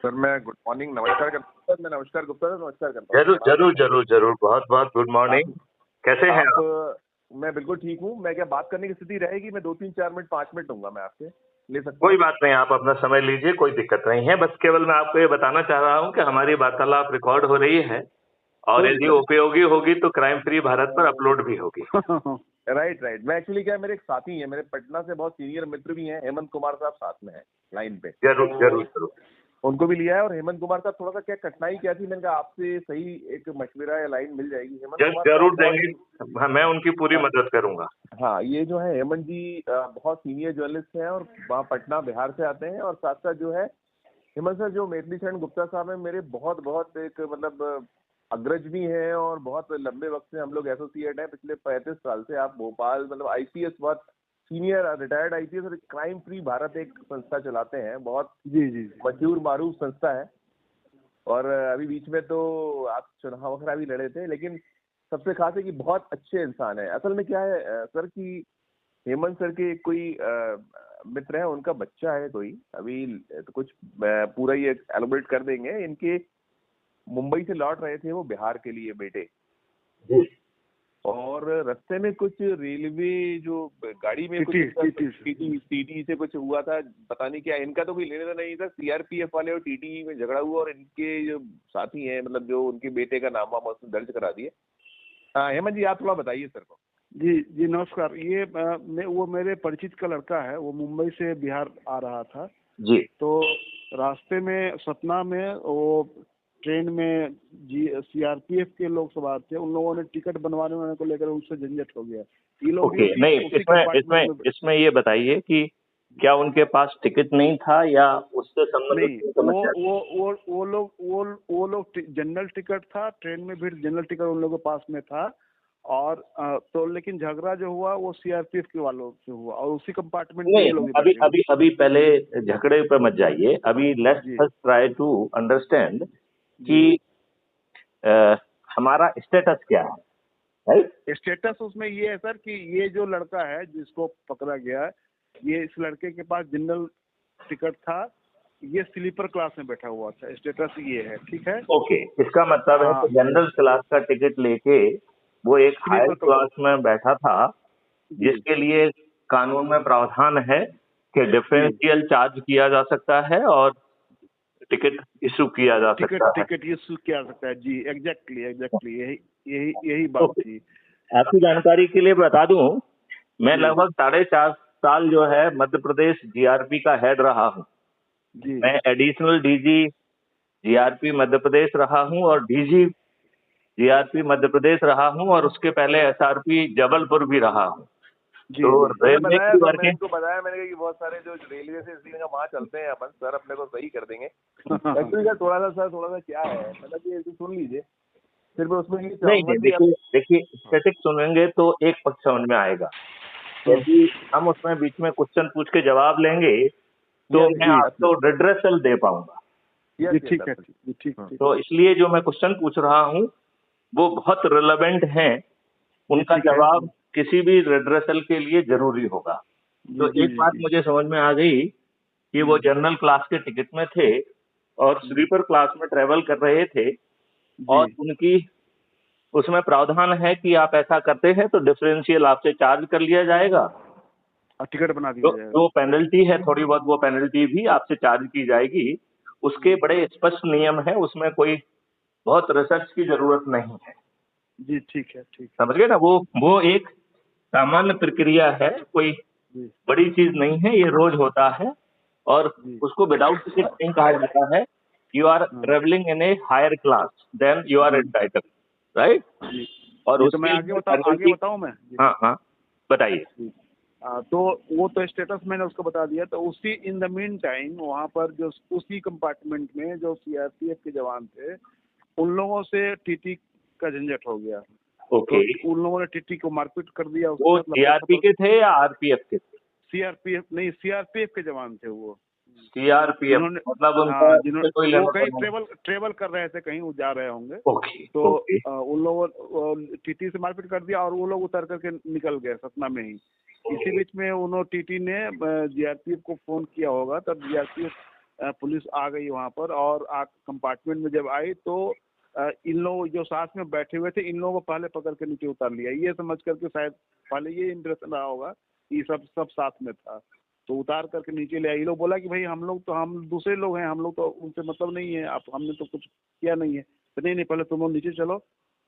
Sir मैं good morning नमस्कार करता हूँ सर। मैं नमस्कार गुप्ता सर नमस्कार करता हूँ। जरूर जरूर जरूर जरूर, बहुत बहुत गुड मॉर्निंग। कैसे हैं आप? मैं बिल्कुल ठीक हूँ। मैं क्या बात करने की स्थिति रहेगी? मैं 2-3-4 मिनट 5 मिनट दूंगा मैं आपसे, ले सकता कोई हूँ? बात नहीं, आप अपना समय लीजिए, कोई दिक्कत नहीं है। बस केवल मैं आपको ये बताना चाह रहा हूँ कि हमारी वार्तालाप रिकॉर्ड हो रही है और यदि उपयोगी होगी तो क्राइम फ्री भारत पर अपलोड भी होगी। Right right. मैं एक्चुअली क्या, मेरे एक साथी है, मेरे पटना से बहुत सीनियर मित्र भी हैं, हेमंत कुमार साहब साथ में है लाइन पे। जरूर जरूर जरूर, उनको भी लिया है। और हेमंत कुमार साहब थोड़ा सा क्या कठिनाई क्या थी, मैंने कहा आपसे सही एक मशवरा या लाइन मिल जाएगी। हेमंत कुमार जरूर देंगे, मैं उनकी पूरी मदद करूंगा। हाँ, ये जो है हेमंत जी बहुत सीनियर जर्नलिस्ट हैं और वहाँ पटना बिहार से आते हैं। और साथ साथ जो है हेमंत सर जो मेथिली शरण गुप्ता साहब हैं, मेरे बहुत बहुत एक मतलब अग्रज भी हैं और बहुत लंबे वक्त से हम लोग एसोसिएट हैं, पिछले 35 साल से। आप भोपाल मतलब आईपीएस, बहुत सीनियर रिटायर्ड आईपीएस और क्राइम फ्री भारत एक संस्था चलाते हैं, बहुत जी जी मशहूर मारूफ संस्था है। और अभी बीच में तो आप चुनाव वगैरह भी लड़े थे, लेकिन सबसे खास है कि बहुत अच्छे इंसान है। असल में क्या है सर कि हेमंत सर के कोई मित्र है, उनका बच्चा है कोई, अभी तो कुछ पूरा ही एलोबरेट कर देंगे। इनके मुंबई से लौट रहे थे वो बिहार के लिए बेटे, और रास्ते में कुछ रेलवे जो गाड़ी में कुछ टीटी से कुछ हुआ था, पता नहीं क्या। इनका तो कोई लेने देना नहीं था, सीआरपीएफ वाले और टीटी में झगड़ा हुआ और इनके जो साथी हैं मतलब जो उनके बेटे का नाम वाम उसने दर्ज करा दिए। हेमंत जी आप थोड़ा बताइए सर को। जी जी नमस्कार। ये वो मेरे परिचित का लड़का है, वो मुंबई से बिहार आ रहा था जी। तो रास्ते में सतना में वो ट्रेन में सीआरपीएफ के लोग सवार थे, उन लोगों ने टिकट बनवाने को लेकर उनसे झंझट हो गया। ये लोग ओके, नहीं इसमें ये बताइए कि क्या उनके पास टिकट नहीं था या उससे संबंधित? वो लोग जनरल टिकट था, ट्रेन में भी जनरल टिकट उन लोगों के पास में था। और तो लेकिन झगड़ा जो हुआ वो सीआरपीएफ के वालों से हुआ और उसी कंपार्टमेंट में लोग अभी पहले झगड़े पे मत जाइए। अभी लेट्स ट्राई टू अंडरस्टैंड कि हमारा स्टेटस क्या है, राइट? स्टेटस उसमें ये है सर कि ये जो लड़का है जिसको पकड़ा गया है, ये इस लड़के के पास जनरल टिकट था, ये स्लीपर क्लास में बैठा हुआ था। स्टेटस ये है, ठीक है? ओके, इसका मतलब है कि जनरल क्लास का टिकट लेके वो एक हायर क्लास में बैठा था, जिसके लिए कानून में प्रावधान है कि डिफरेंशियल चार्ज किया जा सकता है और टिकट इशू किया जा सकता है। टिकट इशू किया जा सकता है जी। एग्जैक्टली यही बात थी। आपकी जानकारी के लिए बता दूं, मैं लगभग 4.5 साल जो है मध्य प्रदेश जीआरपी का हेड रहा हूँ। मैं additional DG GRP Madhya Pradesh रहा हूँ और डीजी जीआरपी मध्य प्रदेश रहा हूँ और उसके पहले एसआरपी जबलपुर भी रहा हूँ। तो रेलवे की वर्किंग को बताया मैंने कि बहुत सारे जो रेलवे से इसलिए वहाँ चलते हैं अपन, सर अपने को सही कर देंगे। एक्चुअली थोड़ा सा क्या है मतलब कि सुन लीजिए, फिर मैं उसमें नहीं देखिए स्टैटिक सुनेंगे तो एक पक्ष समझ में आएगा। यदि हम उसमें बीच में क्वेश्चन पूछ के जवाब लेंगे तो मैं आपको रिड्रेसल दे पाऊंगा। ठीक। तो इसलिए जो मैं क्वेश्चन पूछ रहा हूँ वो बहुत रिलेवेंट हैं, उनका जवाब किसी भी रिड्रेसल के लिए जरूरी होगा। तो एक बात मुझे समझ में आ गई कि वो जनरल क्लास के टिकट में थे और स्लीपर क्लास में ट्रेवल कर रहे थे और उनकी उसमें प्रावधान है कि आप ऐसा करते हैं तो डिफरेंशियल आपसे चार्ज कर लिया जाएगा, टिकट बना दिया जाएगा। जो पेनल्टी है थोड़ी बहुत वो पेनल्टी भी आपसे चार्ज की जाएगी। उसके बड़े स्पष्ट नियम है, उसमें कोई बहुत रिसर्च की जरूरत नहीं है जी। ठीक है। समझ गए ना? वो एक सामान्य प्रक्रिया है, कोई बड़ी चीज नहीं है, ये रोज होता है और उसको विदाउट टिकट नहीं कहा जाता है। You are travelling in a higher class then you are entitled, right? और उसमें मैं आगे बताऊं मैं? हाँ बताइए। तो वो तो स्टेटस मैंने उसको बता दिया। तो उसी इन द मीन टाइम वहाँ पर जो उसी कंपार्टमेंट में जो सीआरपीएफ के जवान थे, उन लोगों से टीटी का झंझट हो गया। ओके। तो उन लोगों ने टीटी को मारपीट कर दिया। वो सीआरपी के थे या आरपीएफ के थे? सीआरपीएफ के जवान थे वो। सीआरपीएफ मतलब वो कहीं ट्रेवल कर रहे थे, कहीं वो जा रहे होंगे। तो उन लोगों टीटी से मारपीट कर दिया और वो लोग उतर करके निकल गए सतना में ही। इसी बीच में उन्होंने टीटी ने जीआरपीएफ को फोन किया होगा, तब जीआरपीएफ पुलिस आ गई वहां पर, और कंपार्टमेंट में जब आई तो इन लोग जो साथ में बैठे हुए थे, इन लोगों को पहले पकड़ के नीचे उतार लिया, ये समझ करके शायद पहले ये इम्प्रेशन रहा होगा कि सब साथ में था, तो उतार करके नीचे ले आए। ये लोग बोला कि भाई हम दूसरे लोग हैं, हम लोग तो उनसे मतलब नहीं है, आप हमने तो कुछ किया नहीं है। तो नहीं, पहले तुम लोग नीचे चलो।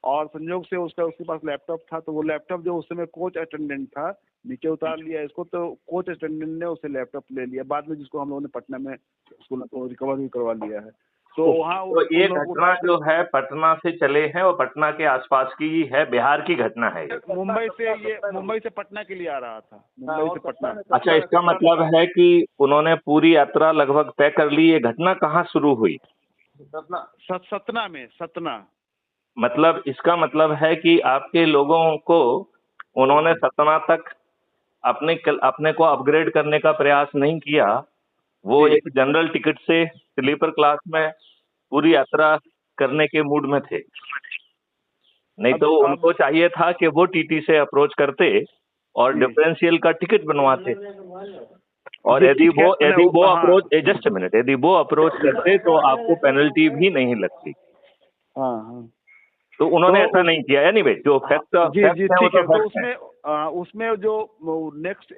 और संयोग से उसके पास लैपटॉप था, तो वो लैपटॉप जो उस समय कोच अटेंडेंट था, नीचे उतार लिया इसको, तो कोच अटेंडेंट ने उससे लैपटॉप ले लिया बाद में, जिसको हम लोगों ने पटना में उसको रिकवर भी करवा लिया है। तो वहाँ तो ये घटना जो है पटना से चले हैं और पटना के आसपास की ही है, बिहार की घटना है ये। मुंबई से पटना के लिए आ रहा था, मुंबई से पटना। अच्छा, इसका मतलब है कि उन्होंने पूरी यात्रा लगभग तय कर ली। ये घटना कहाँ शुरू हुई? सतना। मतलब इसका मतलब है कि आपके लोगों को उन्होंने सतना तक अपने को अपग्रेड करने का प्रयास नहीं किया। वो एक जनरल टिकट से स्लीपर क्लास में पूरी यात्रा करने के मूड में थे, नहीं तो उनको चाहिए था कि वो टीटी से अप्रोच करते और डिफरेंशियल का टिकट बनवाते। और यदि वो अप्रोच जस्ट मिनट यदि वो अप्रोच करते तो आपको पेनल्टी भी नहीं लगती। तो उन्होंने ऐसा नहीं किया। एनीवे, जो फैक्ट है उसमें जो नेक्स्ट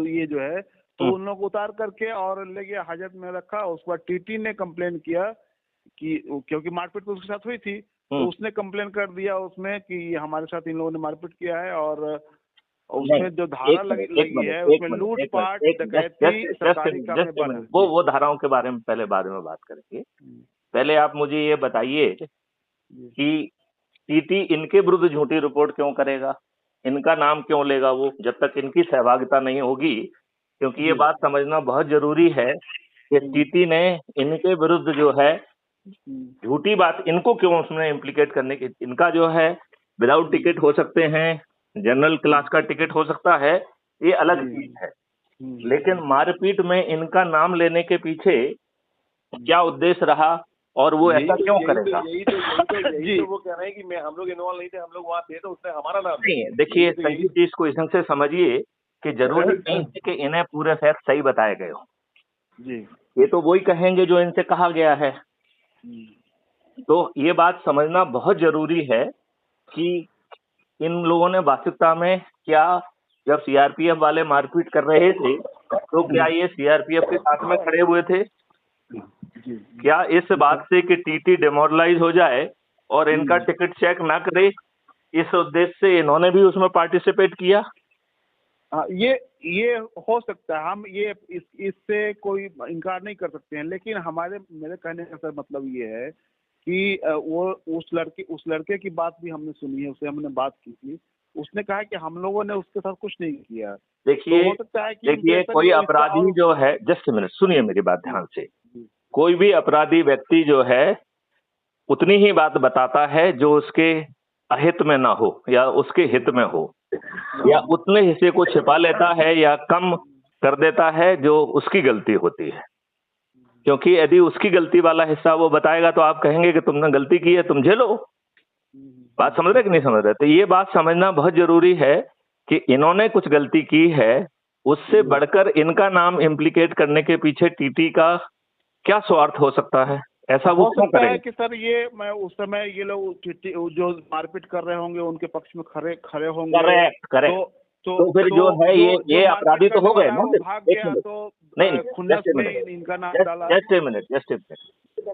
ये जो है, तो उन लोग उतार करके और ले गया, हाजत में रखा। उसके बाद टीटी ने कंप्लेन किया कि क्योंकि मारपीट तो उसके साथ हुई थी, तो उसने कंप्लेन कर दिया उसमें कि हमारे साथ इन लोगों ने मारपीट किया है, और उसमें जो धारा लगी है उसमें लूटपाट, डकैती, सरकारी काम में बना। वो धाराओं के बारे में बाद में बात करेंगे। पहले आप मुझे ये बताइए कि टीटी इनके विरुद्ध झूठी रिपोर्ट क्यों करेगा, इनका नाम क्यों लेगा वो, जब तक इनकी सहभागिता नहीं होगी। क्योंकि ये बात समझना बहुत जरूरी है कि टीटी ने इनके विरुद्ध जो है झूठी बात, इनको क्यों उसमें इम्प्लीकेट करने की। इनका जो है विदाउट टिकट हो सकते हैं, जनरल क्लास का टिकट हो सकता है, ये अलग चीज है। लेकिन मारपीट में इनका नाम लेने के पीछे क्या उद्देश्य रहा और वो ऐसा क्यों करेगा? यही तो वो कह रहे हैं कि हम लोग इन्वॉल्व नहीं थे, हम लोग वहाँ थे, तो उसने हमारा नाम नहीं। देखिए, संजीव जी, इसको इस ढंग से समझिए कि जरूरी नहीं है कि इन्हें पूरे फैक्ट सही बताए गए हो जी। ये तो वही कहेंगे जो इनसे कहा गया है। तो ये बात समझना बहुत जरूरी है कि इन लोगों ने वास्तविकता में क्या, जब सीआरपीएफ वाले मारपीट कर रहे थे तो क्या ये सीआरपीएफ के साथ में खड़े हुए थे? क्या इस बात से कि टीटी डिमोरलाइज हो जाए और इनका टिकट चेक ना करे, इस उद्देश्य से इन्होंने भी उसमें पार्टिसिपेट किया? ये हो सकता है, हम ये इससे कोई इनकार नहीं कर सकते हैं। लेकिन मेरे कहने का सर मतलब ये है कि वो उस लड़के की बात भी हमने सुनी है, उससे हमने बात की थी। उसने कहा कि हम लोगों ने उसके साथ कुछ नहीं किया। देखिए, तो हो सकता है कि कोई अपराधी जो है, जस्ट मिनट सुनिए मेरी बात ध्यान से। कोई भी अपराधी व्यक्ति जो है उतनी ही बात बताता है जो उसके अहित में ना हो या उसके हित में हो, या उतने हिस्से को छिपा लेता है या कम कर देता है जो उसकी गलती होती है। क्योंकि यदि उसकी गलती वाला हिस्सा वो बताएगा तो आप कहेंगे कि तुमने गलती की है, तुम झेलो। बात समझ रहे कि नहीं समझ रहे? तो ये बात समझना बहुत जरूरी है कि इन्होंने कुछ गलती की है, उससे बढ़कर इनका नाम इम्प्लीकेट करने के पीछे टीटी का क्या स्वार्थ हो सकता है? ऐसा वो क्यों करेंगे? कि सर मैं उस समय ये लोग जो मारपीट कर रहे होंगे उनके पक्ष में खड़े होंगे। करेक्ट। तो फिर जो है ये अपराधी तो हो गए ना। Just a minute.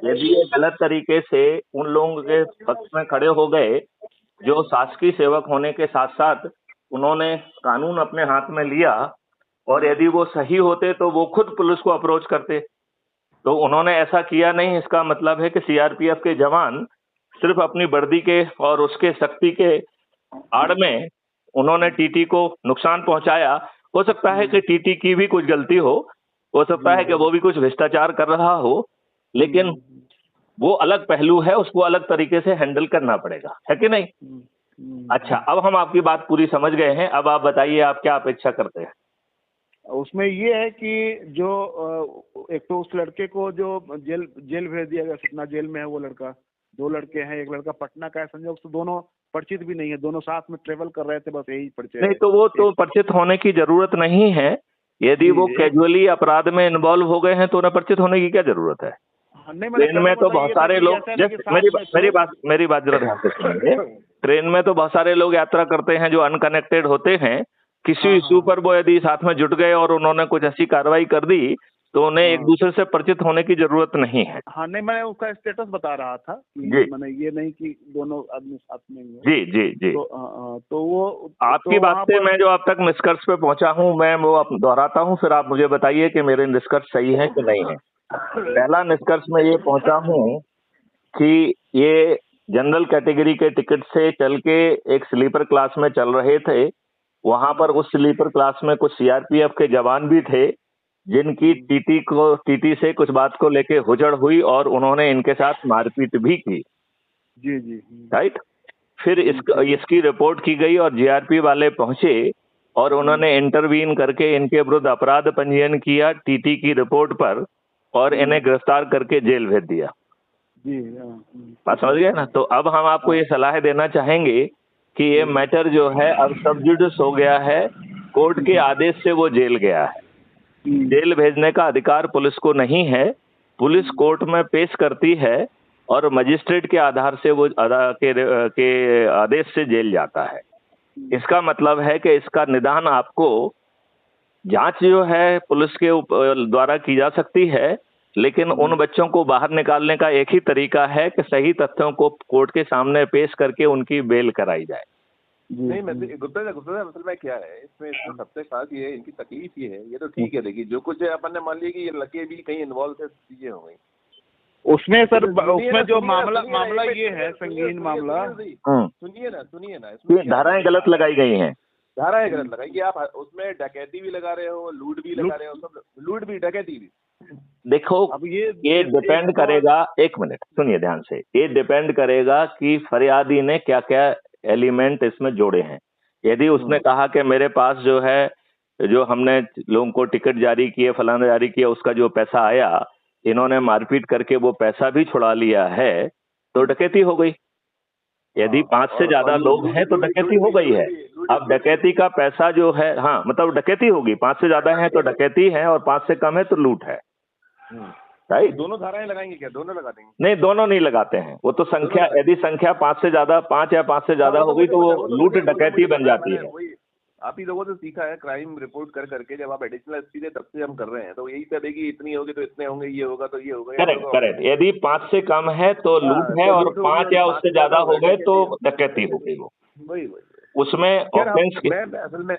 यदि ये गलत तरीके से उन लोगों के पक्ष में खड़े हो गए जो शासकीय सेवक होने के साथ साथ उन्होंने कानून अपने हाथ में लिया, और यदि वो सही होते तो वो खुद पुलिस को अप्रोच करते, तो उन्होंने ऐसा किया नहीं। इसका मतलब है कि सीआरपीएफ के जवान सिर्फ अपनी वर्दी के और उसके शक्ति के आड़ में उन्होंने टीटी को नुकसान पहुंचाया। हो सकता है कि टीटी की भी कुछ गलती हो सकता है कि वो भी कुछ भ्रष्टाचार कर रहा हो, लेकिन वो अलग पहलू है, उसको अलग तरीके से हैंडल करना पड़ेगा, है कि नहीं? अच्छा, अब हम आपकी बात पूरी समझ गए हैं। अब आप बताइए आप क्या अपेक्षा करते हैं? उसमें ये है कि जो एक तो उस लड़के को जो जेल भेज दिया गया, सतना जेल में है वो लड़का। 2 लड़के हैं, एक लड़का पटना का है। संयोग से दोनों परिचित भी नहीं है, दोनों साथ में ट्रेवल कर रहे थे, बस यही परिचय। नहीं, तो वो तो परिचित होने की जरूरत नहीं है। यदि वो कैजुअली अपराध में इन्वॉल्व हो गए हैं तो उन्हें परिचित होने की क्या जरूरत है? ट्रेन में तो बहुत सारे लोग, मेरी बात जरा ध्यान से सुनिए। ट्रेन में तो बहुत सारे लोग यात्रा करते हैं जो अनकनेक्टेड होते हैं। किसी इशू पर वो यदि साथ में जुट गए और उन्होंने कुछ ऐसी कार्रवाई कर दी तो उन्हें एक दूसरे से परिचित होने की जरूरत नहीं है। हाँ नहीं, मैं उसका स्टेटस बता रहा था कि मैंने ये नहीं कि दोनों आदमी साथ में ही है। जी। तो वो आपकी बात से मैं जो अब तक निष्कर्ष पे पहुंचा हूं, मैं वो दोहराता हूं, फिर आप मुझे बताइए कि मेरे निष्कर्ष सही है कि नहीं है। पहला निष्कर्ष में ये पहुंचा हूं कि ये जनरल कैटेगरी के टिकट से चल के एक स्लीपर क्लास में चल रहे थे। वहां पर उस स्लीपर क्लास में कुछ सीआरपीएफ के जवान भी थे जिनकी टीटी से कुछ बात को लेके हुजड़ हुई और उन्होंने इनके साथ मारपीट भी की। जी राइट। फिर इसकी रिपोर्ट की गई और जीआरपी वाले पहुंचे और उन्होंने इंटरवीन करके इनके विरुद्ध अपराध पंजीयन किया टीटी की रिपोर्ट पर और इन्हें गिरफ्तार करके जेल भेज दिया। बात समझ गए ना? तो अब हम आपको ये सलाह देना चाहेंगे कि ये मैटर जो है अब सब जुडिस हो गया है। कोर्ट के आदेश से वो जेल गया है। जेल भेजने का अधिकार पुलिस को नहीं है। पुलिस कोर्ट में पेश करती है और मजिस्ट्रेट के आधार से वो के आदेश से जेल जाता है। इसका मतलब है कि इसका निदान आपको जांच जो है पुलिस के द्वारा की जा सकती है, लेकिन उन बच्चों को बाहर निकालने का एक ही तरीका है कि सही तथ्यों को कोर्ट के सामने पेश करके उनकी बेल कराई जाए। नहीं, मैं गुप्ता असल में क्या है इसमें सबसे खास ये है, इनकी तकलीफ ये है, ये तो ठीक है। देखिए जो कुछ अपन ने मान लिया कि ये लड़के भी कहीं इन्वॉल्व थे, चीजें हो गई उसमें सर। उसमें जो मामला ये है संगीन मामला। सुनिए ना इसमें धाराएं गलत लगाई गई हैं। धाराएं गलत लगाई, आप उसमें डकैती भी लगा रहे हो, लूट भी लगा रहे हो, सब लूट भी डकैती भी। देखो अब ये डिपेंड करेगा, एक मिनट सुनिए ध्यान से, ये डिपेंड करेगा कि फरियादी ने क्या क्या एलिमेंट इसमें जोड़े हैं। यदि उसने कहा कि मेरे पास जो है, जो हमने लोगों को टिकट जारी किए, फलाना जारी किया, उसका जो पैसा आया इन्होंने मारपीट करके वो पैसा भी छुड़ा लिया है, तो डकैती हो गई। यदि 5 से ज्यादा लोग हैं तो डकैती हो गई है। अब डकैती का पैसा जो है, हाँ मतलब डकैती होगी, 5 से ज्यादा है तो डकैती है और 5 से कम है तो लूट है। राइट। दोनों धाराएं लगाएंगे क्या? दोनों लगा देंगे? नहीं, दोनों नहीं लगाते हैं। वो तो संख्या, यदि संख्या 5 से ज्यादा, 5 या 5 से ज्यादा हो गई तो वो लूट डकैती बन जाती है। आप ही लोगों से सीखा है क्राइम रिपोर्ट कर करके, जब आप एडिशनल एसपी थे तब से हम कर रहे हैं, तो यही सब है कि इतनी होगी तो इतने होंगे, ये होगा तो ये होगा। करेक्ट। यदि 5 से कम है तो लूट है और 5 या उससे ज्यादा हो गए तो डकैती हो गई। वो वही उसमें ऑफेंस मैं असल में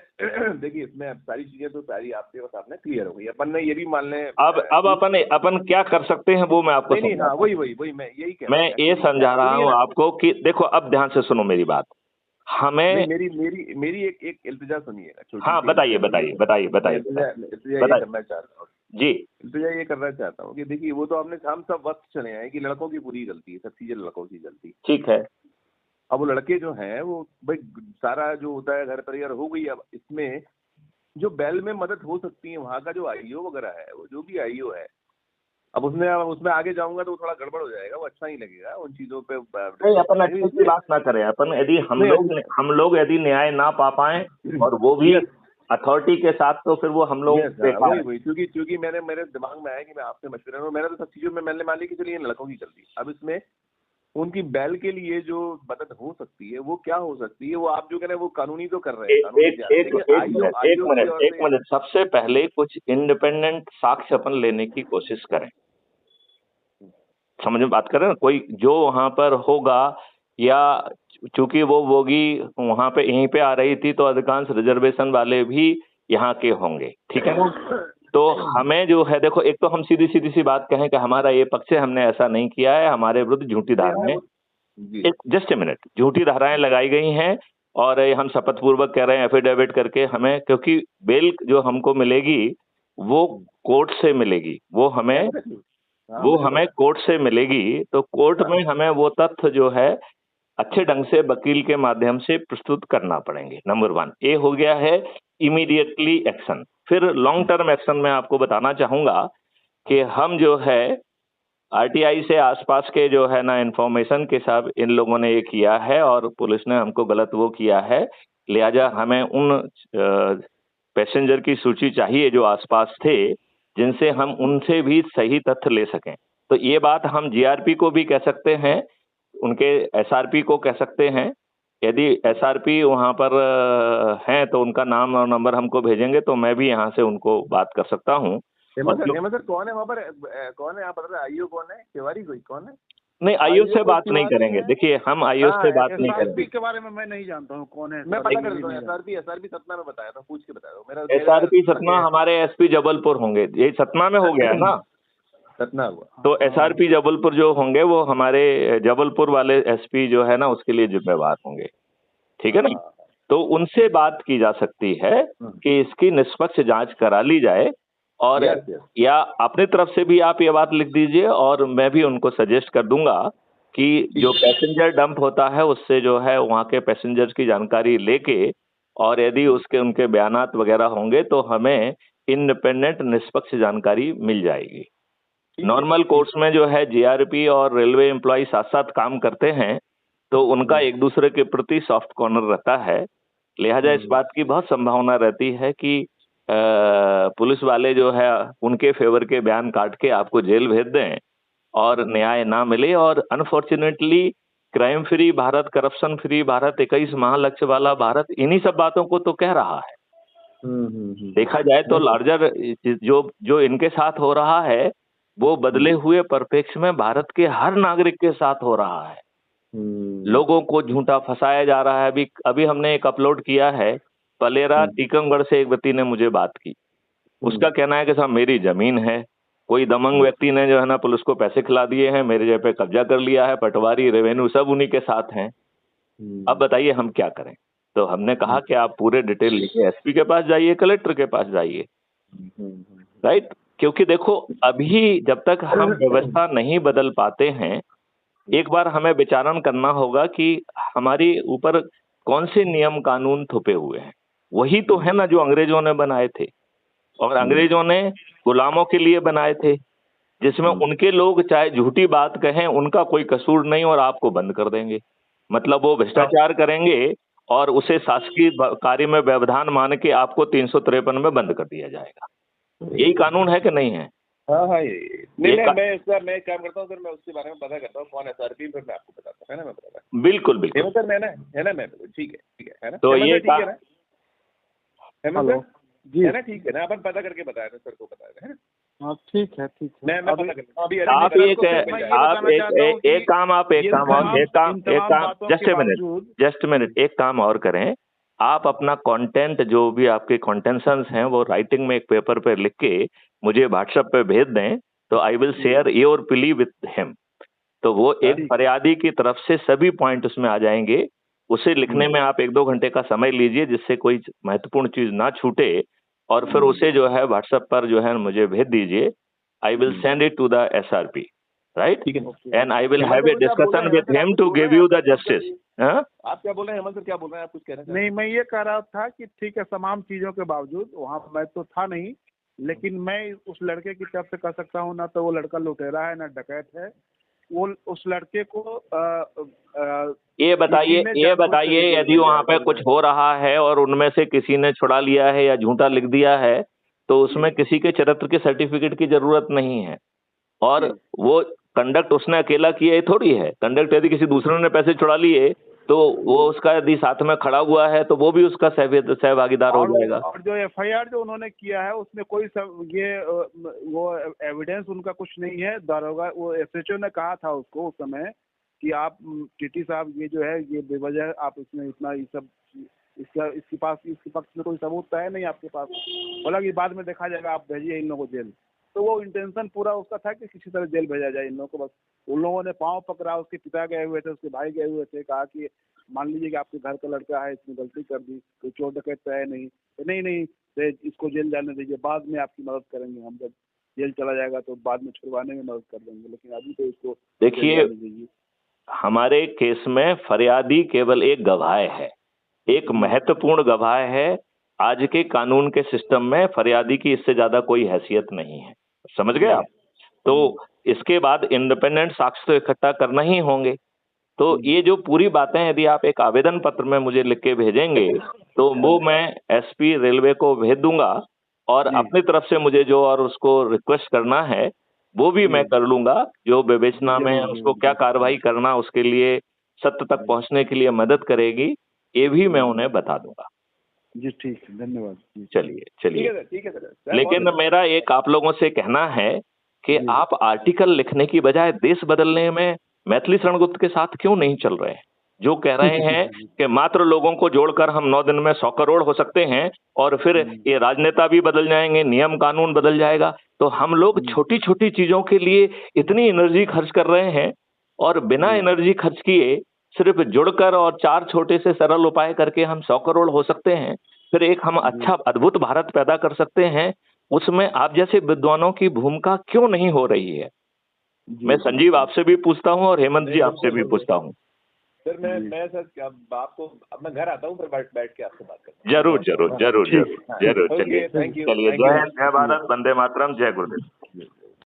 देखिए इसमें सारी चीजें तो सारी आपके सामने क्लियर हो गई। अपन ने ये भी मान लें अब अपन क्या कर सकते हैं वो मैं आपको नहीं, हाँ वही मैं यही कह मैं ये समझा रहा हूँ आपको कि देखो अब ध्यान से सुनो मेरी बात। हमें मेरी एक इल्तिजा सुनिएगा। हाँ बताइए करना चाहता हूँ जी। इल्तिजा ये करना चाहता हूँ कि देखिए वो तो हम सब वक्त चले आए कि लड़कों की पूरी गलती है, सब चीजें लड़कों की गलती। ठीक है। अब वो लड़के जो हैं वो भाई सारा जो होता है घर परिवार हो गई। अब इसमें जो बैल में मदद हो सकती है वहाँ का जो आईओ वगैरह है, वो जो भी आईओ है, अब उसमें आगे जाऊंगा तो थोड़ा गड़बड़ हो जाएगा, वो अच्छा नहीं लगेगा उन चीजों पे। नहीं, अपन अच्छे की बात ना करें। अपन यदि हम लोग यदि न्याय ना पा पाए और वो भी अथॉरिटी के साथ, तो फिर वो हम लोग वही क्योंकि मेरे दिमाग में आया कि मैं आपसे मशवरा लूं। मैंने तो सब चीजों में मैंने मान ली कि चलिए लड़कों की गलती। अब इसमें उनकी बैल के लिए जो मदद हो सकती है वो क्या हो सकती है, वो आप जो कह रहे हैं वो कानूनी तो कर रहे हैं। एक मिनट सबसे पहले कुछ इंडिपेंडेंट साक्ष्य अपन लेने की कोशिश करें। समझ में बात कर रहे हैं? कोई जो वहां पर होगा, या चूंकि वो बोगी वहां पे यहीं पे आ रही थी तो अधिकांश रिजर्वेशन वाले भी यहाँ के होंगे, ठीक है ना? तो हमें जो है, देखो एक तो हम सीधी सी बात कहें कि हमारा ये पक्ष है, हमने ऐसा नहीं किया है, हमारे विरुद्ध झूठी धाराएं, जस्ट ए मिनट, झूठी धाराएं लगाई गई हैं और हम शपथ पूर्वक कह रहे हैं एफिडेविट करके हमें, क्योंकि बेल जो हमको मिलेगी वो कोर्ट से मिलेगी, वो हमें कोर्ट से मिलेगी। तो कोर्ट में हमें वो तथ्य जो है अच्छे ढंग से वकील के माध्यम से प्रस्तुत करना पड़ेंगे। नंबर 1 ये हो गया है इमीडिएटली एक्शन। फिर लॉन्ग टर्म एक्शन में आपको बताना चाहूंगा कि हम जो है आरटीआई से आसपास के जो है ना इंफॉर्मेशन के साथ इन लोगों ने ये किया है और पुलिस ने हमको गलत वो किया है, लिहाजा हमें उन पैसेंजर की सूची चाहिए जो आसपास थे, जिनसे हम उनसे भी सही तथ्य ले सकें। तो ये बात हम जीआरपी को भी कह सकते हैं, उनके एसआरपी को कह सकते हैं। यदि एसआरपी वहां पर हैं तो उनका नाम और नंबर हमको भेजेंगे तो मैं भी यहाँ से उनको बात कर सकता हूँ। हेमंत सर कौन है वहाँ पर, कौन है आप बता रहे, आईओ कौन है, तिवारी कोई कौन है? नहीं, आईओ से बात नहीं करेंगे। देखिए, हम आईओ से बात नहीं करेंगे। एसआरपी के बारे में मैं नहीं जानता हूँ कौन है, मैं पता कर देता हूँ। एसआरपी सतना में बताया था, पूछ के बताया था। मेरा एसआरपी सतना हमारे एसपी जबलपुर होंगे। ये सतना में हो गया ना, सतना हुआ। तो एसआरपी जबलपुर जो होंगे वो हमारे जबलपुर वाले एसपी जो है ना उसके लिए जिम्मेवार होंगे, ठीक है ना। तो उनसे बात की जा सकती है कि इसकी निष्पक्ष जांच करा ली जाए, और या अपनी तरफ से भी आप ये बात लिख दीजिए, और मैं भी उनको सजेस्ट कर दूंगा कि जो पैसेंजर डंप होता है उससे जो है वहाँ के पैसेंजर्स की जानकारी लेके, और यदि उसके उनके बयानात वगैरह होंगे तो हमें इंडिपेंडेंट निष्पक्ष जानकारी मिल जाएगी। नॉर्मल कोर्स में जो है जीआरपी और रेलवे एम्प्लॉय साथ साथ काम करते हैं, तो उनका एक दूसरे के प्रति सॉफ्ट कॉर्नर रहता है। लिहाजा इस बात की बहुत संभावना रहती है कि पुलिस वाले जो है उनके फेवर के बयान काट के आपको जेल भेज दें और न्याय ना मिले। और unfortunately crime free Bharat, corruption free Bharat, 21 महालक्ष्य वाला भारत इन्हीं सब बातों को तो कह रहा है। देखा जाए तो लार्जर जो इनके साथ हो रहा है वो बदले हुए परिप्रेक्ष्य में भारत के हर नागरिक के साथ हो रहा है। लोगों को झूठा फंसाया जा रहा है। अभी हमने एक अपलोड किया है, पलेरा टीकमगढ़ से एक व्यक्ति ने मुझे बात की। उसका कहना है कि साहब मेरी जमीन है, कोई दमंग व्यक्ति ने जो है ना पुलिस को पैसे खिला दिए हैं, मेरे जगह पे कब्जा कर लिया है, पटवारी रेवेन्यू सब उन्हीं के साथ हैं। अब बताइए हम क्या करें। तो हमने कहा कि आप पूरे डिटेल लिखिए, एसपी के पास जाइए, कलेक्टर के पास जाइए, राइट। क्योंकि देखो अभी जब तक हम व्यवस्था नहीं बदल पाते हैं, एक बार हमें विचारण करना होगा कि हमारी ऊपर कौन से नियम कानून थोपे हुए हैं। वही तो है ना जो अंग्रेजों ने बनाए थे, और अंग्रेजों ने गुलामों के लिए बनाए थे, जिसमें उनके लोग चाहे झूठी बात कहें उनका कोई कसूर नहीं और आपको बंद कर देंगे। मतलब वो भ्रष्टाचार करेंगे और उसे शासकीय कार्य में व्यवधान मान के आपको 353 में बंद कर दिया जाएगा। यही कानून है कि नहीं है? हाँ, नहीं मैं काम करता हूँ सर, मैं उसके बारे में पता करता हूँ कौन एसआरपी, फिर मैं आपको बताता हूँ, है ना। मैं बताता बिल्कुल सर, मैं ना है ना, मैं ठीक है ना। तो ये ठीक है ना, जी है ना, ठीक है ना, अपन पता करके बताया था, सर को बताया है। हाँ ठीक है मैं पता कर लेता हूँ। अभी जस्ट मिनट एक काम और करें। आप अपना कंटेंट जो भी आपके कंटेंशंस हैं वो राइटिंग में एक पेपर पे लिख के मुझे व्हाट्सएप पे भेज दें, तो I will share your plea with him. तो वो एक फरियादी की तरफ से सभी पॉइंट उसमें आ जाएंगे। उसे लिखने में आप 1-2 घंटे का समय लीजिए जिससे कोई महत्वपूर्ण चीज ना छूटे, और फिर उसे जो है व्हाट्सएप पर जो है मुझे भेज दीजिए। I will send it to the SRP, right, and I will have a discussion with him to give you the justice. आप क्या बोल रहे हैं हेमंत सर, क्या बोल रहे हैं आप, कुछ कह रहे हैं? नहीं, मैं ये कह रहा था कि ठीक है, तमाम चीजों के बावजूद वहाँ मैं तो था नहीं, लेकिन मैं उस लड़के की तरफ से कह सकता हूँ, ना तो वो लड़का लुटेरा है ना डकैत है। वो उस लड़के को ये बताइए यदि वहाँ पे कुछ हो रहा है और उनमें से किसी ने छुड़ा लिया है या झूठा लिख दिया है तो उसमें किसी के चरित्र के सर्टिफिकेट की जरूरत नहीं है। और वो कंडक्ट उसने अकेला किया, ये थोड़ी है। कंडक्ट यदि किसी दूसरे ने पैसे छुड़ा लिए तो वो उसका यदि साथ में खड़ा हुआ है तो वो भी उसका सहभागीदार हो जाएगा। और जो एफआईआर जो उन्होंने किया है उसमें कोई वो एविडेंस उनका कुछ नहीं है। दारोगा वो एसएचओ ने कहा था उसको उस समय कि आप टीटी साहब ये जो है ये बेवजह आप इसमें इतना ये सब इसके पक्ष में कोई सबूत है नहीं आपके पास। बोला कि बाद में देखा जाएगा, आप भेजिए इन लोगों को जेल। तो वो इंटेंशन पूरा उसका था कि किसी तरह जेल भेजा जाए इन लोगों को। बस उन लोगों ने पाँव पकड़ा, उसके पिता गए हुए थे, उसके भाई गए हुए थे, कहा कि मान लीजिए कि आपके घर का लड़का है, इसने गलती कर दी, कोई चोर डकैत तो है नहीं, तो नहीं इसको जेल जाने दीजिए, बाद में आपकी मदद करेंगे हम, जब जेल चला जाएगा तो बाद में छुड़वाने में मदद कर देंगे, लेकिन अभी तो इसको देखिए हमारे केस में फरियादी केवल एक गवाह है, एक महत्वपूर्ण गवाह है। आज के कानून के सिस्टम में फरियादी की इससे ज्यादा कोई हैसियत नहीं है, समझ गए आप। तो इसके बाद इंडिपेंडेंट साक्ष्य तो इकट्ठा करना ही होंगे। तो ये जो पूरी बातें यदि आप एक आवेदन पत्र में मुझे लिख के भेजेंगे तो वो मैं एसपी रेलवे को भेज दूंगा, और जी। अपनी तरफ से मुझे जो और उसको रिक्वेस्ट करना है वो भी मैं कर लूंगा। जो विवेचना में जरूर, उसको जरूर, क्या जरूर। कार्रवाई करना उसके लिए सत्य तक पहुंचने के लिए मदद करेगी, ये भी मैं उन्हें बता दूंगा। जी ठीक है, धन्यवाद जी। चलिए चलिए। ठीक है सर। लेकिन मेरा एक आप लोगों से कहना है कि जी। आप आर्टिकल लिखने की बजाय देश बदलने में मैथिली शरण गुप्त के साथ क्यों नहीं चल रहे हैं? जो कह रहे हैं कि मात्र लोगों को जोड़कर हम 9 दिन में 100 करोड़ हो सकते हैं और फिर ये राजनेता भी बदल जाएंगे, नियम कानून बदल जाएगा, तो हम लोग छोटी छोटी चीजों के लिए इतनी एनर्जी खर्च कर रहे हैं और बिना एनर्जी खर्च किए सिर्फ जुड़कर और 4 छोटे से सरल उपाय करके हम 100 करोड़ हो सकते हैं, फिर एक हम अच्छा अद्भुत भारत पैदा कर सकते हैं। उसमें आप जैसे विद्वानों की भूमिका क्यों नहीं हो रही है? मैं संजीव आपसे भी पूछता हूँ और हेमंत जी आपसे भी पूछता हूँ। सर मैं सर अब आपको अब मैं घर आता हूँ, फिर बैठ के आपसे बात करता हूँ। जरूर जरूर जरूर जरूर जरूर। चलिए थैंक यू। चलिए, जय हिंद, जय भारत, वंदे मातरम, जय गुरुदेव।